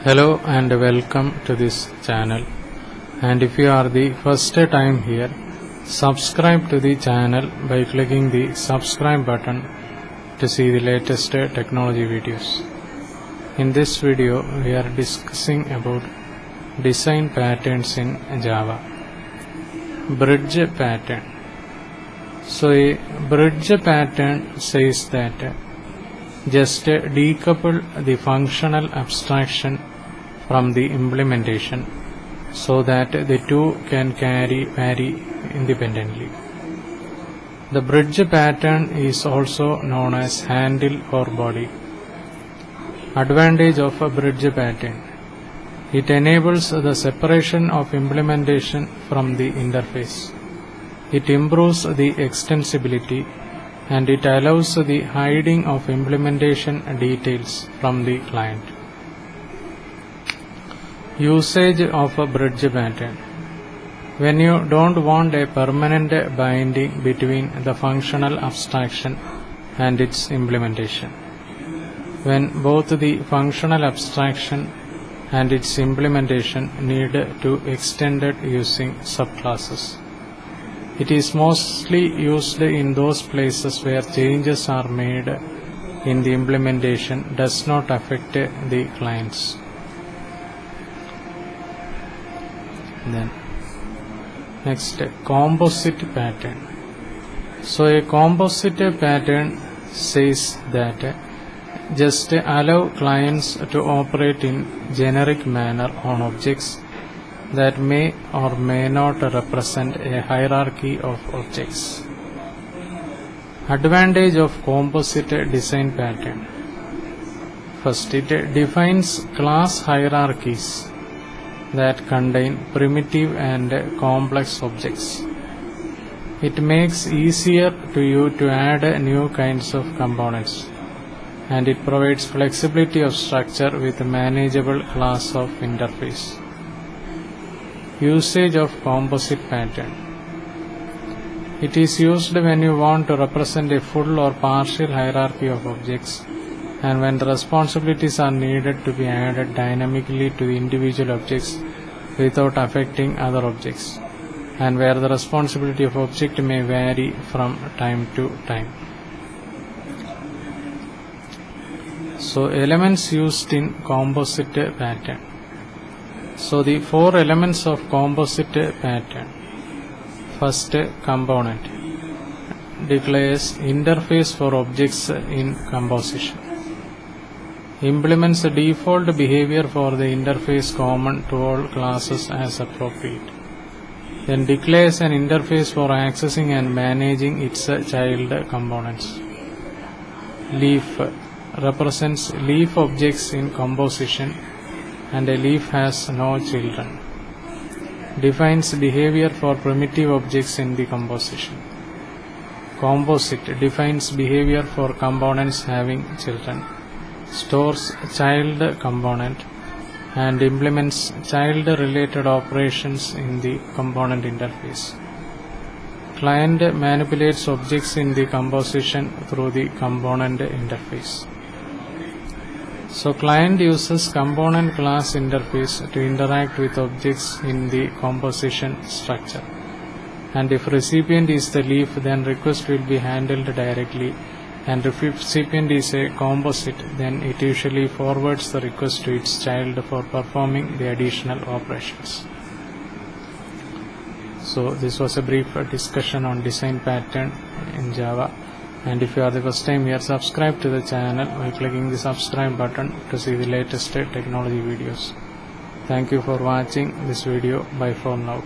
Hello and welcome to this channel, and if you are the first time here, subscribe to the channel by clicking the subscribe button to see the latest technology videos. In this video we are discussing about design patterns in Java. Bridge pattern. So a bridge pattern says that just decouple the functional abstraction from the implementation so that the two can vary independently. The bridge pattern is also known as handle or body. Advantage of a bridge pattern: it enables the separation of implementation from the interface. It improves the extensibility and it allows the hiding of implementation details from the client. Usage of a bridge pattern: when you don't want a permanent binding between the functional abstraction and its implementation. When both the functional abstraction and its implementation need to extend it using subclasses. It is mostly used in those places where changes are made in the implementation does not affect the clients. Then next, composite pattern. So a composite pattern says that just allow clients to operate in generic manner on objects that may or may not represent a hierarchy of objects. Advantage of composite design pattern: first, it defines class hierarchies that contain primitive and complex objects. It makes easier to you to add new kinds of components, and it provides flexibility of structure with a manageable class of interface. Usage of composite pattern: it is used when you want to represent a full or partial hierarchy of objects, and when the responsibilities are needed to be added dynamically to the individual objects without affecting other objects, and where the responsibility of object may vary from time to time. So, elements used in composite pattern. So the four elements of composite pattern: first, component declares interface for objects in composition, implements a default behavior for the interface common to all classes as appropriate, then declares an interface for accessing and managing its child components. Leaf represents leaf objects in composition, and a leaf has no children. Defines behavior for primitive objects in the composition. Composite defines behavior for components having children, stores child component, and implements child related operations in the component interface. Client manipulates objects in the composition through the component interface. So client uses component class interface to interact with objects in the composition structure, and if recipient is the leaf, then request will be handled directly, and if recipient is a composite, then it usually forwards the request to its child for performing the additional operations. So this was a brief discussion on design pattern in Java. And if you are the first time here, subscribe to the channel by clicking the subscribe button to see the latest technology videos. Thank you for watching this video. Bye for now.